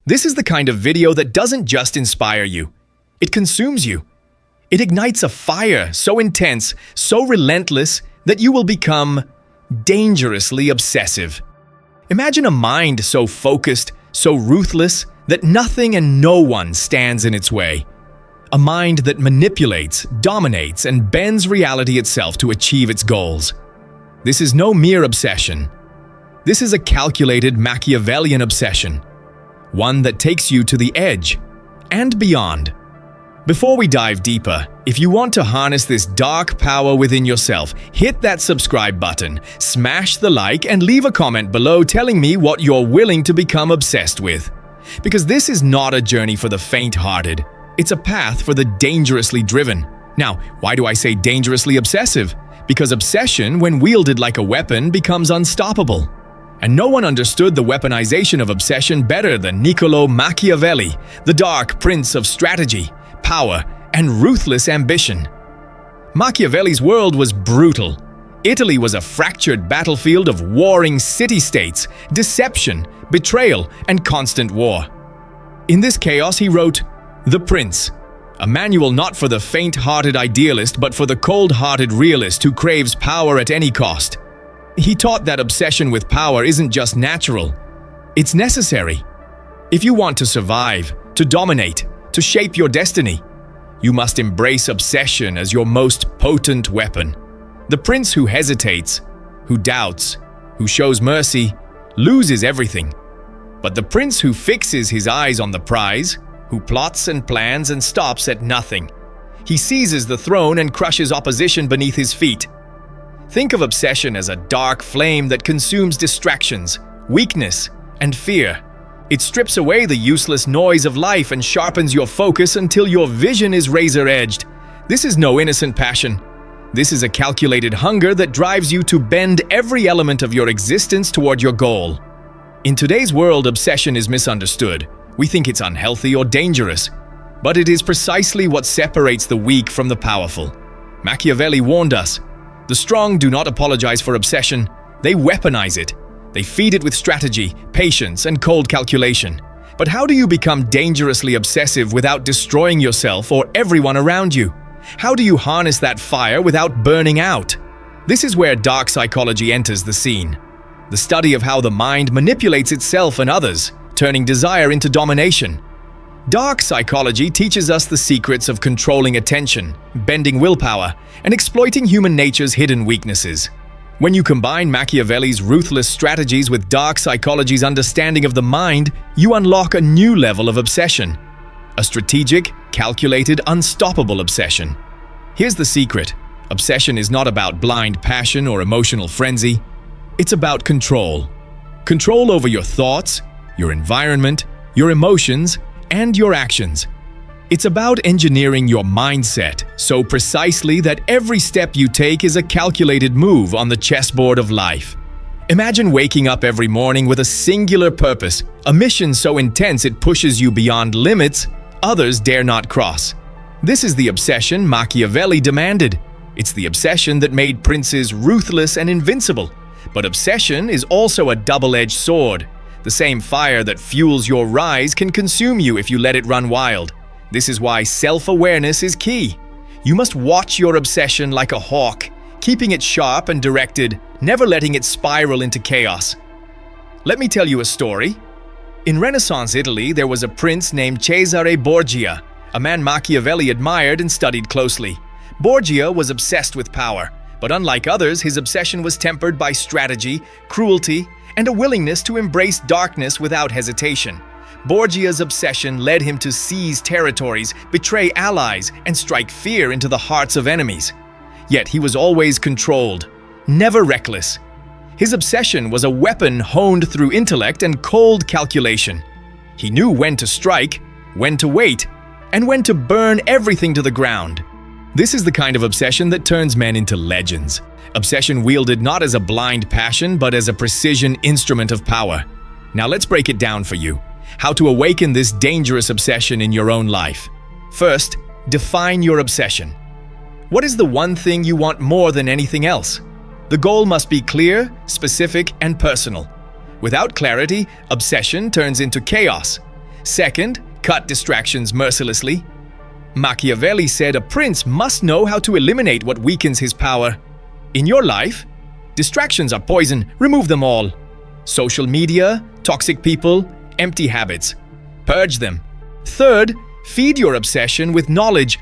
This is the kind of video that doesn't just inspire you. It consumes you. It ignites a fire so intense, so relentless, that you will become dangerously obsessive. Imagine a mind so focused, so ruthless, that nothing and no one stands in its way. A mind that manipulates, dominates, and bends reality itself to achieve its goals. This is no mere obsession. This is a calculated Machiavellian obsession. One that takes you to the edge and beyond. Before we dive deeper, if you want to harness this dark power within yourself, hit that subscribe button, smash the like, and leave a comment below telling me what you're willing to become obsessed with. Because this is not a journey for the faint-hearted. It's a path for the dangerously driven. Now, why do I say dangerously obsessive? Because obsession, when wielded like a weapon, becomes unstoppable. And no one understood the weaponization of obsession better than Niccolò Machiavelli, the dark prince of strategy, power, and ruthless ambition. Machiavelli's world was brutal. Italy was a fractured battlefield of warring city-states, deception, betrayal, and constant war. In this chaos, he wrote The Prince, a manual not for the faint-hearted idealist but for the cold-hearted realist who craves power at any cost. He taught that obsession with power isn't just natural, it's necessary. If you want to survive, to dominate, to shape your destiny, you must embrace obsession as your most potent weapon. The prince who hesitates, who doubts, who shows mercy, loses everything. But the prince who fixes his eyes on the prize, who plots and plans and stops at nothing, he seizes the throne and crushes opposition beneath his feet. Think of obsession as a dark flame that consumes distractions, weakness, and fear. It strips away the useless noise of life and sharpens your focus until your vision is razor-edged. This is no innocent passion. This is a calculated hunger that drives you to bend every element of your existence toward your goal. In today's world, obsession is misunderstood. We think it's unhealthy or dangerous. But it is precisely what separates the weak from the powerful. Machiavelli warned us, the strong do not apologize for obsession, they weaponize it. They feed it with strategy, patience, and cold calculation. But how do you become dangerously obsessive without destroying yourself or everyone around you? How do you harness that fire without burning out? This is where dark psychology enters the scene. The study of how the mind manipulates itself and others, turning desire into domination. Dark psychology teaches us the secrets of controlling attention, bending willpower, and exploiting human nature's hidden weaknesses. When you combine Machiavelli's ruthless strategies with dark psychology's understanding of the mind, you unlock a new level of obsession. A strategic, calculated, unstoppable obsession. Here's the secret. Obsession is not about blind passion or emotional frenzy. It's about control. Control over your thoughts, your environment, your emotions, and your actions. It's about engineering your mindset so precisely that every step you take is a calculated move on the chessboard of life. Imagine waking up every morning with a singular purpose, a mission so intense it pushes you beyond limits others dare not cross. This is the obsession Machiavelli demanded. It's the obsession that made princes ruthless and invincible. But obsession is also a double-edged sword. The same fire that fuels your rise can consume you if you let it run wild. This is why self-awareness is key. You must watch your obsession like a hawk, keeping it sharp and directed, never letting it spiral into chaos. Let me tell you a story. In Renaissance Italy, there was a prince named Cesare Borgia, a man Machiavelli admired and studied closely. Borgia was obsessed with power, but unlike others, his obsession was tempered by strategy, cruelty, and a willingness to embrace darkness without hesitation. Borgia's obsession led him to seize territories, betray allies, and strike fear into the hearts of enemies. Yet he was always controlled, never reckless. His obsession was a weapon honed through intellect and cold calculation. He knew when to strike, when to wait, and when to burn everything to the ground. This is the kind of obsession that turns men into legends. Obsession wielded not as a blind passion, but as a precision instrument of power. Now let's break it down for you. How to awaken this dangerous obsession in your own life. First, define your obsession. What is the one thing you want more than anything else? The goal must be clear, specific, and personal. Without clarity, obsession turns into chaos. Second, cut distractions mercilessly. Machiavelli said a prince must know how to eliminate what weakens his power. In your life, distractions are poison. Remove them all. Social media, toxic people, empty habits. Purge them. Third, feed your obsession with knowledge.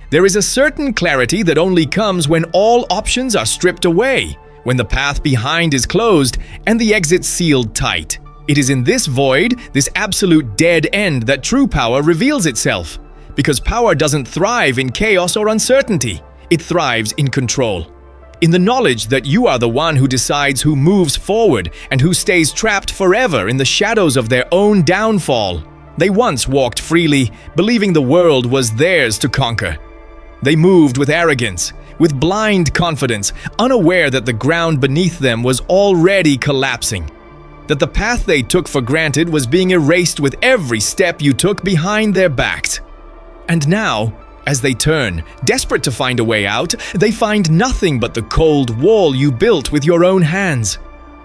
There is a certain clarity that only comes when all options are stripped away, when the path behind is closed and the exit sealed tight. It is in this void, this absolute dead end, that true power reveals itself. Because power doesn't thrive in chaos or uncertainty. It thrives in control. In the knowledge that you are the one who decides who moves forward and who stays trapped forever in the shadows of their own downfall. They once walked freely, believing the world was theirs to conquer. They moved with arrogance, with blind confidence, unaware that the ground beneath them was already collapsing. That the path they took for granted was being erased with every step you took behind their backs. And now, as they turn, desperate to find a way out, they find nothing but the cold wall you built with your own hands.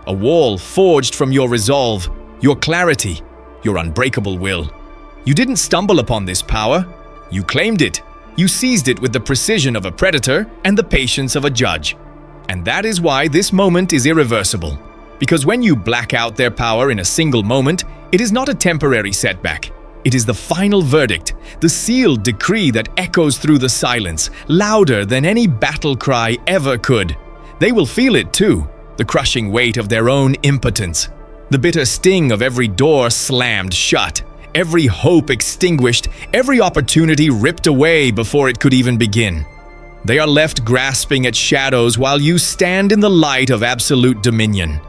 A wall forged from your resolve, your clarity, your unbreakable will. You didn't stumble upon this power. You claimed it. You seized it with the precision of a predator and the patience of a judge. And that is why this moment is irreversible. Because when you black out their power in a single moment, it is not a temporary setback. It is the final verdict, the sealed decree that echoes through the silence, louder than any battle cry ever could. They will feel it too, the crushing weight of their own impotence. The bitter sting of every door slammed shut, every hope extinguished, every opportunity ripped away before it could even begin. They are left grasping at shadows while you stand in the light of absolute dominion.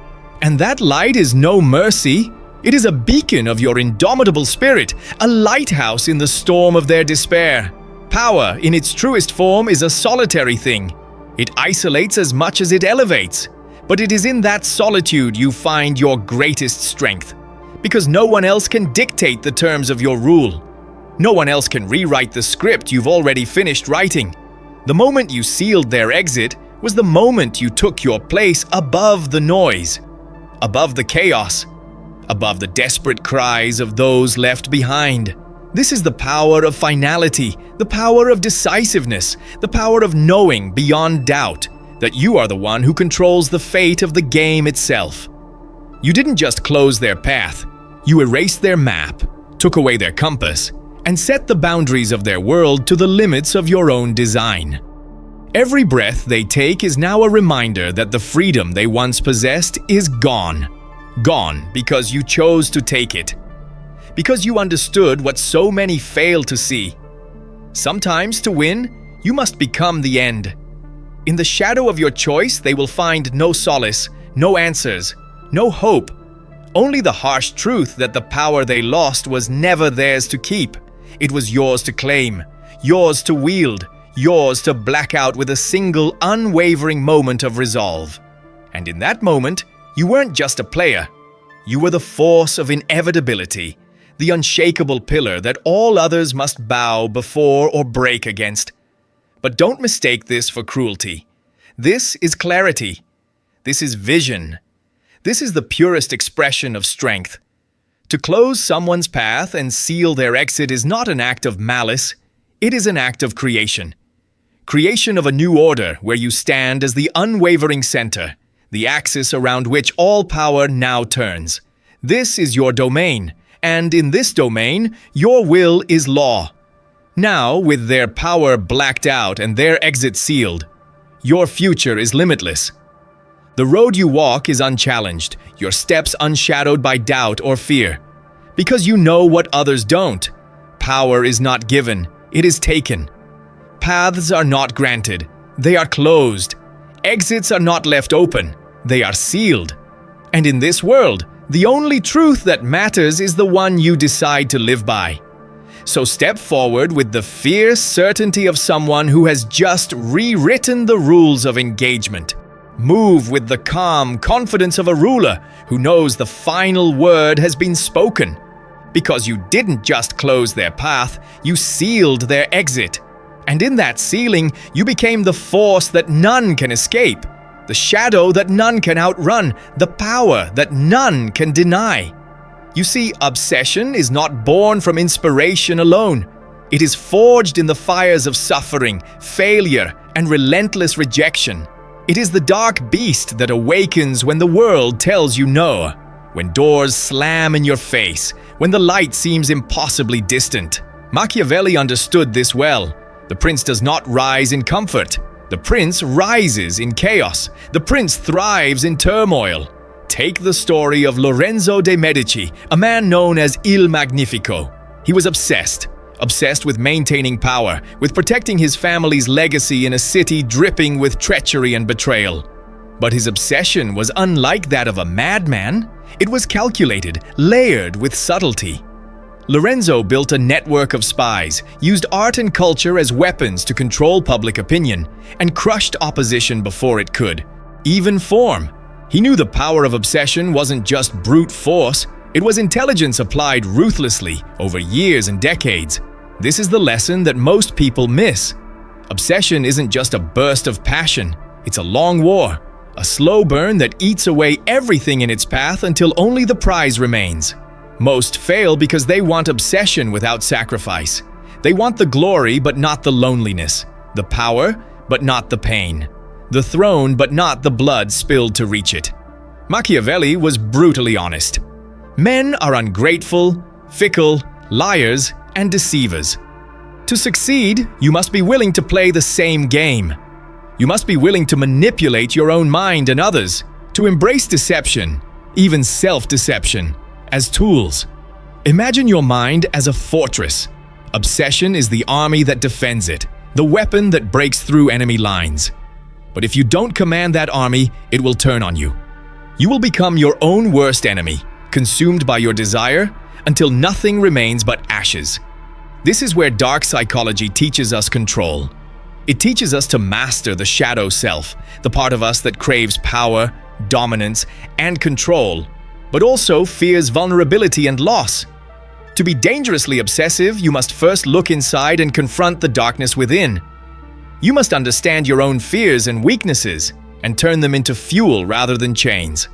And that light is no mercy. It is a beacon of your indomitable spirit, a lighthouse in the storm of their despair. Power, in its truest form, is a solitary thing. It isolates as much as it elevates. But it is in that solitude you find your greatest strength. Because no one else can dictate the terms of your rule. No one else can rewrite the script you've already finished writing. The moment you sealed their exit was the moment you took your place above the noise, above the chaos, above the desperate cries of those left behind. This is the power of finality, the power of decisiveness, the power of knowing beyond doubt that you are the one who controls the fate of the game itself. You didn't just close their path, you erased their map, took away their compass, and set the boundaries of their world to the limits of your own design. Every breath they take is now a reminder that the freedom they once possessed is gone. Gone because you chose to take it. Because you understood what so many fail to see. Sometimes to win, you must become the end. In the shadow of your choice, they will find no solace, no answers, no hope. Only the harsh truth that the power they lost was never theirs to keep. It was yours to claim, yours to wield, yours to black out with a single unwavering moment of resolve. And in that moment, you weren't just a player. You were the force of inevitability, the unshakable pillar that all others must bow before or break against. But don't mistake this for cruelty. This is clarity. This is vision. This is the purest expression of strength. To close someone's path and seal their exit is not an act of malice. It is an act of creation. Creation of a new order where you stand as the unwavering center, the axis around which all power now turns. This is your domain, and in this domain, your will is law. Now, with their power blacked out and their exit sealed, your future is limitless. The road you walk is unchallenged, your steps unshadowed by doubt or fear. Because you know what others don't. Power is not given, it is taken. Paths are not granted, they are closed. Exits are not left open, they are sealed. And in this world, the only truth that matters is the one you decide to live by. So step forward with the fierce certainty of someone who has just rewritten the rules of engagement. Move with the calm confidence of a ruler who knows the final word has been spoken. Because you didn't just close their path, you sealed their exit. And in that sealing, you became the force that none can escape, the shadow that none can outrun, the power that none can deny. You see, obsession is not born from inspiration alone. It is forged in the fires of suffering, failure, and relentless rejection. It is the dark beast that awakens when the world tells you no, when doors slam in your face, when the light seems impossibly distant. Machiavelli understood this well. The prince does not rise in comfort. The prince rises in chaos. The prince thrives in turmoil. Take the story of Lorenzo de' Medici, a man known as Il Magnifico. He was obsessed with maintaining power, with protecting his family's legacy in a city dripping with treachery and betrayal. But his obsession was unlike that of a madman. It was calculated, layered with subtlety. Lorenzo built a network of spies, used art and culture as weapons to control public opinion, and crushed opposition before it could even form. He knew the power of obsession wasn't just brute force, it was intelligence applied ruthlessly over years and decades. This is the lesson that most people miss. Obsession isn't just a burst of passion, it's a long war, a slow burn that eats away everything in its path until only the prize remains. Most fail because they want obsession without sacrifice. They want the glory but not the loneliness, the power but not the pain, the throne but not the blood spilled to reach it. Machiavelli was brutally honest. Men are ungrateful, fickle, liars, and deceivers. To succeed, you must be willing to play the same game. You must be willing to manipulate your own mind and others, to embrace deception, even self-deception, as tools. Imagine your mind as a fortress. Obsession is the army that defends it, the weapon that breaks through enemy lines. But if you don't command that army, it will turn on you. You will become your own worst enemy, consumed by your desire, until nothing remains but ashes. This is where dark psychology teaches us control. It teaches us to master the shadow self, the part of us that craves power, dominance, and control, but also fears vulnerability and loss. To be dangerously obsessive, you must first look inside and confront the darkness within. You must understand your own fears and weaknesses and turn them into fuel rather than chains.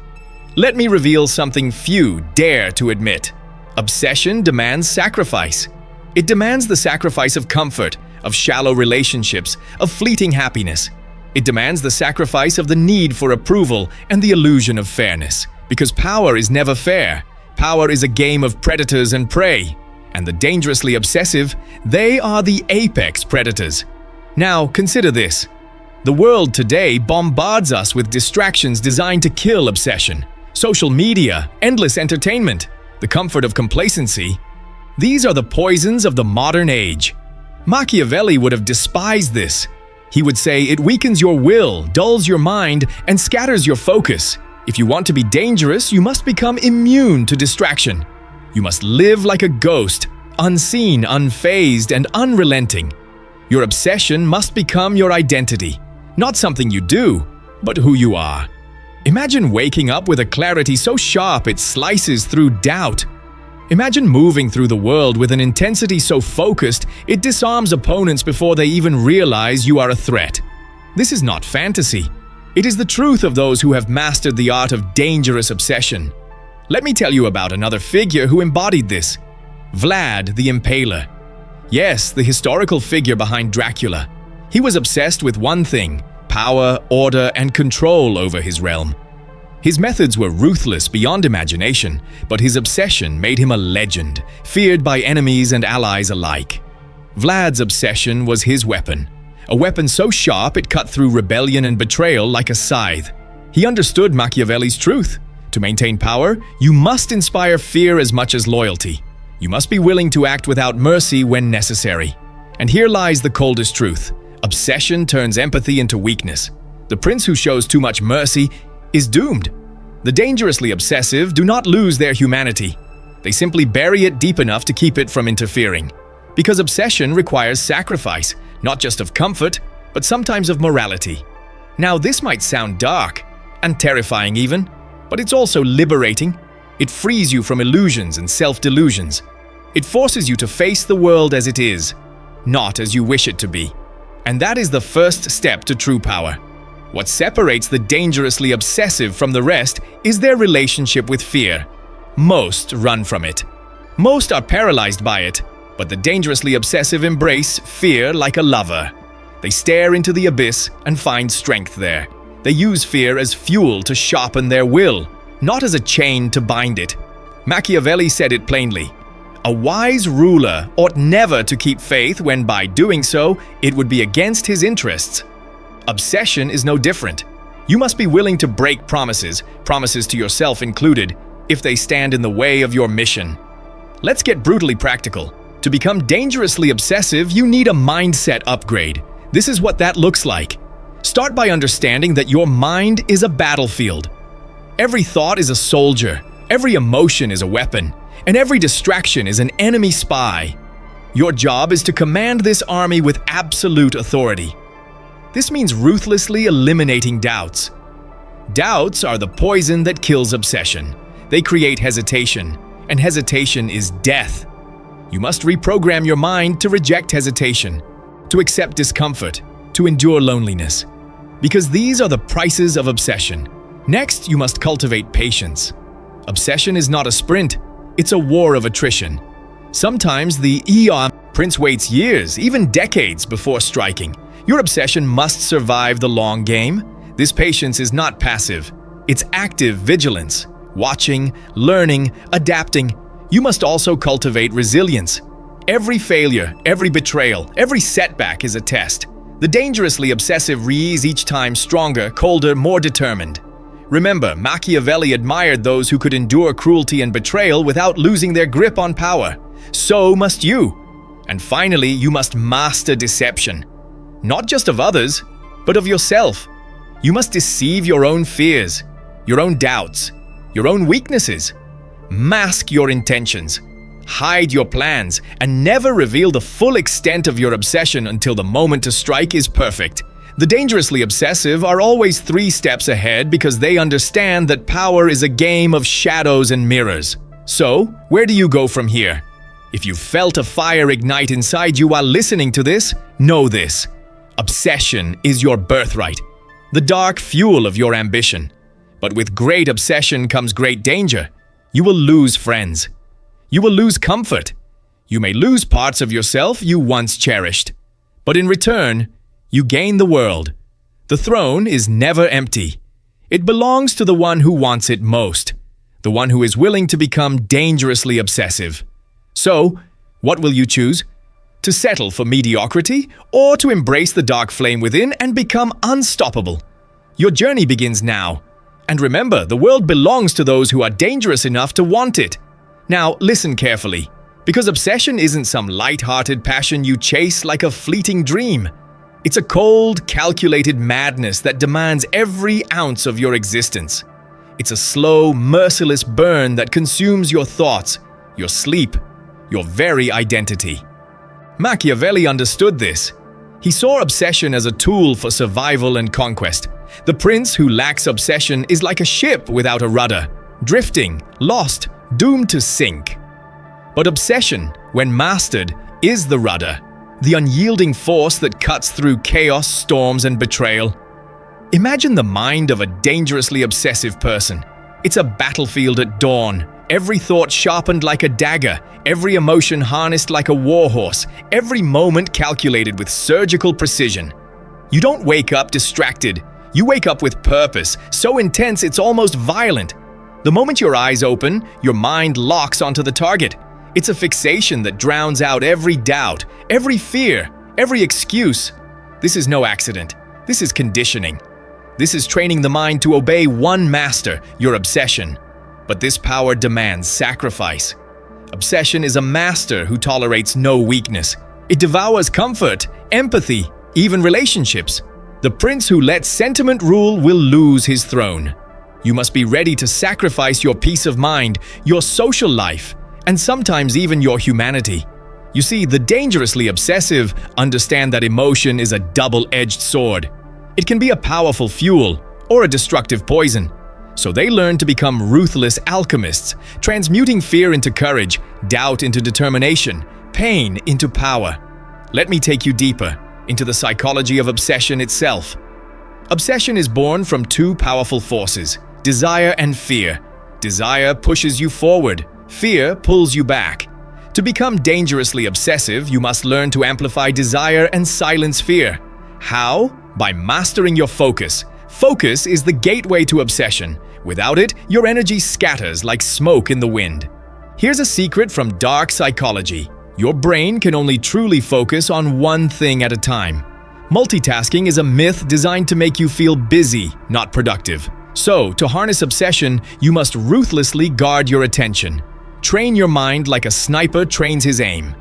Let me reveal something few dare to admit. Obsession demands sacrifice. It demands the sacrifice of comfort, of shallow relationships, of fleeting happiness. It demands the sacrifice of the need for approval and the illusion of fairness. Because power is never fair. Power is a game of predators and prey. And the dangerously obsessive, they are the apex predators. Now, consider this. The world today bombards us with distractions designed to kill obsession. Social media, endless entertainment, the comfort of complacency. These are the poisons of the modern age. Machiavelli would have despised this. He would say it weakens your will, dulls your mind, and scatters your focus. If you want to be dangerous, you must become immune to distraction. You must live like a ghost, unseen, unfazed, and unrelenting. Your obsession must become your identity, not something you do, but who you are. Imagine waking up with a clarity so sharp it slices through doubt. Imagine moving through the world with an intensity so focused it disarms opponents before they even realize you are a threat. This is not fantasy. It is the truth of those who have mastered the art of dangerous obsession. Let me tell you about another figure who embodied this. Vlad the Impaler. Yes, the historical figure behind Dracula. He was obsessed with one thing: power, order, and control over his realm. His methods were ruthless beyond imagination, but his obsession made him a legend, feared by enemies and allies alike. Vlad's obsession was his weapon, a weapon so sharp it cut through rebellion and betrayal like a scythe. He understood Machiavelli's truth. To maintain power, you must inspire fear as much as loyalty. You must be willing to act without mercy when necessary. And here lies the coldest truth. Obsession turns empathy into weakness. The prince who shows too much mercy is doomed. The dangerously obsessive do not lose their humanity. They simply bury it deep enough to keep it from interfering. Because obsession requires sacrifice, not just of comfort, but sometimes of morality. Now, this might sound dark and terrifying even, but it's also liberating. It frees you from illusions and self-delusions. It forces you to face the world as it is, not as you wish it to be. And that is the first step to true power. What separates the dangerously obsessive from the rest is their relationship with fear. Most run from it. Most are paralyzed by it, but the dangerously obsessive embrace fear like a lover. They stare into the abyss and find strength there. They use fear as fuel to sharpen their will, not as a chain to bind it. Machiavelli said it plainly. A wise ruler ought never to keep faith when by doing so, it would be against his interests. Obsession is no different. You must be willing to break promises to yourself included, if they stand in the way of your mission. Let's get brutally practical. To become dangerously obsessive, you need a mindset upgrade. This is what that looks like. Start by understanding that your mind is a battlefield. Every thought is a soldier, every emotion is a weapon, and every distraction is an enemy spy. Your job is to command this army with absolute authority. This means ruthlessly eliminating doubts. Doubts are the poison that kills obsession. They create hesitation, and hesitation is death. You must reprogram your mind to reject hesitation, to accept discomfort, to endure loneliness. Because these are the prices of obsession. Next, you must cultivate patience. Obsession is not a sprint, it's a war of attrition. Sometimes the prince waits years, even decades before striking. Your obsession must survive the long game. This patience is not passive, it's active vigilance. Watching, learning, adapting. You must also cultivate resilience. Every failure, every betrayal, every setback is a test. The dangerously obsessive rise each time stronger, colder, more determined. Remember, Machiavelli admired those who could endure cruelty and betrayal without losing their grip on power. So must you. And finally, you must master deception. Not just of others, but of yourself. You must deceive your own fears, your own doubts, your own weaknesses. Mask your intentions. Hide your plans and never reveal the full extent of your obsession until the moment to strike is perfect. The dangerously obsessive are always 3 steps ahead because they understand that power is a game of shadows and mirrors. So, where do you go from here? If you felt a fire ignite inside you while listening to this, know this. Obsession is your birthright, the dark fuel of your ambition. But with great obsession comes great danger. You will lose friends. You will lose comfort. You may lose parts of yourself you once cherished. But in return, you gain the world. The throne is never empty. It belongs to the one who wants it most, the one who is willing to become dangerously obsessive. So, what will you choose? To settle for mediocrity or to embrace the dark flame within and become unstoppable? Your journey begins now. And remember, the world belongs to those who are dangerous enough to want it. Now, listen carefully, because obsession isn't some light-hearted passion you chase like a fleeting dream. It's a cold, calculated madness that demands every ounce of your existence. It's a slow, merciless burn that consumes your thoughts, your sleep, your very identity. Machiavelli understood this. He saw obsession as a tool for survival and conquest. The prince who lacks obsession is like a ship without a rudder, drifting, lost, doomed to sink. But obsession, when mastered, is the rudder, the unyielding force that cuts through chaos, storms, and betrayal. Imagine the mind of a dangerously obsessive person. It's a battlefield at dawn, every thought sharpened like a dagger, every emotion harnessed like a warhorse, every moment calculated with surgical precision. You don't wake up distracted. You wake up with purpose, so intense it's almost violent. The moment your eyes open, your mind locks onto the target. It's a fixation that drowns out every doubt, every fear, every excuse. This is no accident. This is conditioning. This is training the mind to obey one master, your obsession. But this power demands sacrifice. Obsession is a master who tolerates no weakness. It devours comfort, empathy, even relationships. The prince who lets sentiment rule will lose his throne. You must be ready to sacrifice your peace of mind, your social life, and sometimes even your humanity. You see, the dangerously obsessive understand that emotion is a double-edged sword. It can be a powerful fuel or a destructive poison. So they learn to become ruthless alchemists, transmuting fear into courage, doubt into determination, pain into power. Let me take you deeper into the psychology of obsession itself. Obsession is born from 2 powerful forces, desire and fear. Desire pushes you forward. Fear pulls you back. To become dangerously obsessive, you must learn to amplify desire and silence fear. How? By mastering your focus. Focus is the gateway to obsession. Without it, your energy scatters like smoke in the wind. Here's a secret from dark psychology. Your brain can only truly focus on one thing at a time. Multitasking is a myth designed to make you feel busy, not productive. So, to harness obsession, you must ruthlessly guard your attention. Train your mind like a sniper trains his aim.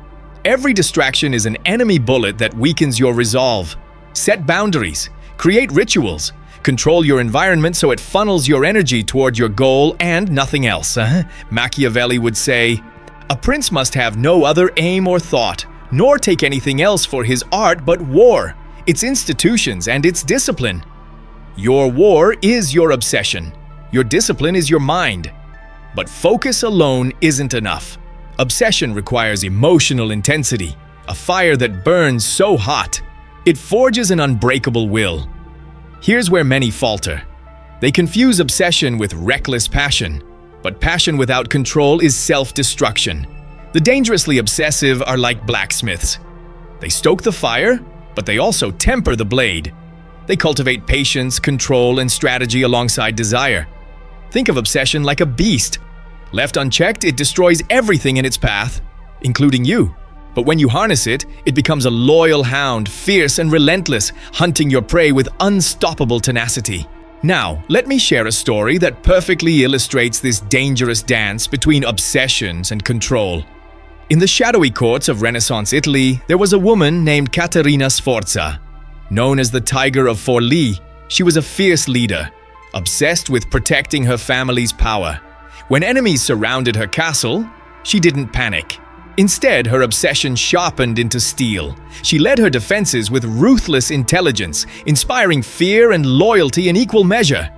Every distraction is an enemy bullet that weakens your resolve. Set boundaries. Create rituals. Control your environment so it funnels your energy toward your goal and nothing else. Machiavelli would say, "A prince must have no other aim or thought, nor take anything else for his art but war, its institutions and its discipline." Your war is your obsession. Your discipline is your mind. But focus alone isn't enough. Obsession requires emotional intensity, a fire that burns so hot. It forges an unbreakable will. Here's where many falter. They confuse obsession with reckless passion, but passion without control is self-destruction. The dangerously obsessive are like blacksmiths. They stoke the fire, but they also temper the blade. They cultivate patience, control, and strategy alongside desire. Think of obsession like a beast. Left unchecked, it destroys everything in its path, including you. But when you harness it, it becomes a loyal hound, fierce and relentless, hunting your prey with unstoppable tenacity. Now, let me share a story that perfectly illustrates this dangerous dance between obsessions and control. In the shadowy courts of Renaissance Italy, there was a woman named Caterina Sforza. Known as the Tiger of Forlì, she was a fierce leader, obsessed with protecting her family's power. When enemies surrounded her castle, she didn't panic. Instead, her obsession sharpened into steel. She led her defenses with ruthless intelligence, inspiring fear and loyalty in equal measure.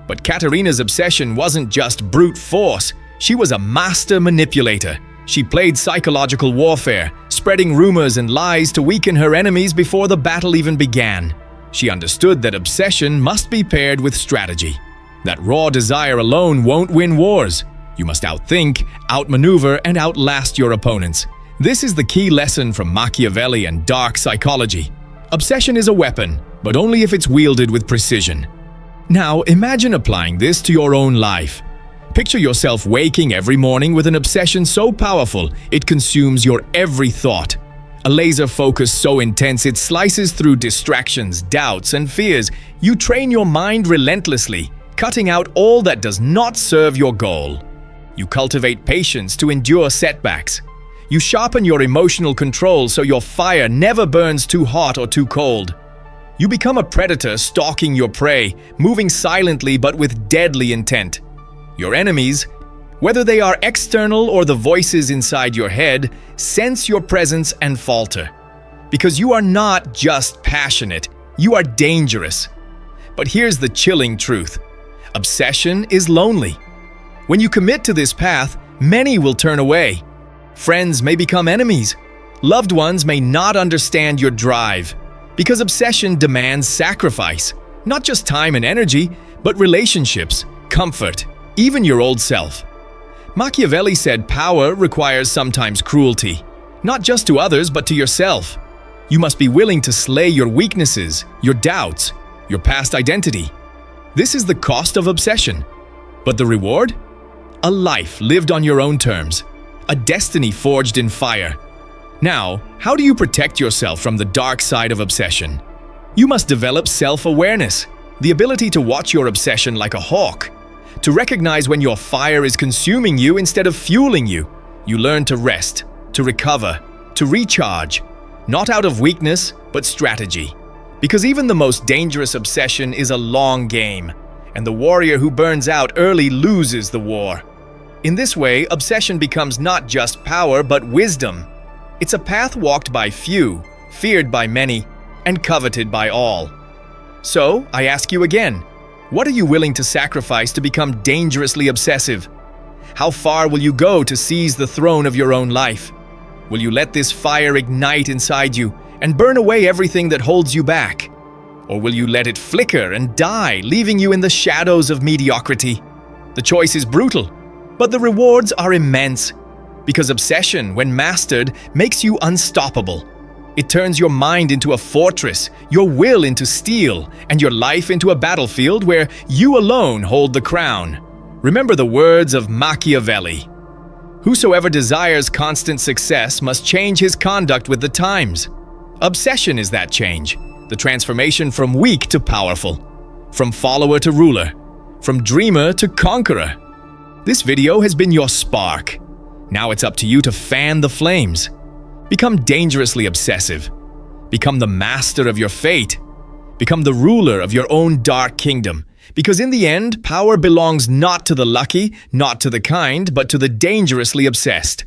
But Caterina's obsession wasn't just brute force. She was a master manipulator. She played psychological warfare, spreading rumors and lies to weaken her enemies before the battle even began. She understood that obsession must be paired with strategy. That raw desire alone won't win wars. You must outthink, outmaneuver, and outlast your opponents. This is the key lesson from Machiavelli and dark psychology. Obsession is a weapon, but only if it's wielded with precision. Now, imagine applying this to your own life. Picture yourself waking every morning with an obsession so powerful it consumes your every thought. A laser focus so intense it slices through distractions, doubts, and fears. You train your mind relentlessly, cutting out all that does not serve your goal. You cultivate patience to endure setbacks. You sharpen your emotional control so your fire never burns too hot or too cold. You become a predator stalking your prey, moving silently but with deadly intent. Your enemies, whether they are external or the voices inside your head, sense your presence and falter. Because you are not just passionate, you are dangerous. But here's the chilling truth. Obsession is lonely. When you commit to this path, many will turn away. Friends may become enemies. Loved ones may not understand your drive. Because obsession demands sacrifice. Not just time and energy, but relationships, comfort, even your old self. Machiavelli said power requires sometimes cruelty. Not just to others, but to yourself. You must be willing to slay your weaknesses, your doubts, your past identity. This is the cost of obsession. But the reward? A life lived on your own terms, a destiny forged in fire. Now, how do you protect yourself from the dark side of obsession? You must develop self-awareness, the ability to watch your obsession like a hawk, to recognize when your fire is consuming you instead of fueling you. You learn to rest, to recover, to recharge, not out of weakness, but strategy. Because even the most dangerous obsession is a long game, and the warrior who burns out early loses the war. In this way, obsession becomes not just power, but wisdom. It's a path walked by few, feared by many, and coveted by all. So, I ask you again, what are you willing to sacrifice to become dangerously obsessive? How far will you go to seize the throne of your own life? Will you let this fire ignite inside you and burn away everything that holds you back? Or will you let it flicker and die, leaving you in the shadows of mediocrity? The choice is brutal, But the rewards are immense, because obsession, when mastered, makes you unstoppable. It turns your mind into a fortress, your will into steel, and your life into a battlefield where you alone hold the crown. Remember the words of Machiavelli. Whosoever desires constant success must change his conduct with the times. Obsession is that change, the transformation from weak to powerful, from follower to ruler, from dreamer to conqueror. This video has been your spark. Now it's up to you to fan the flames. Become dangerously obsessive. Become the master of your fate. Become the ruler of your own dark kingdom. Because in the end, power belongs not to the lucky, not to the kind, but to the dangerously obsessed.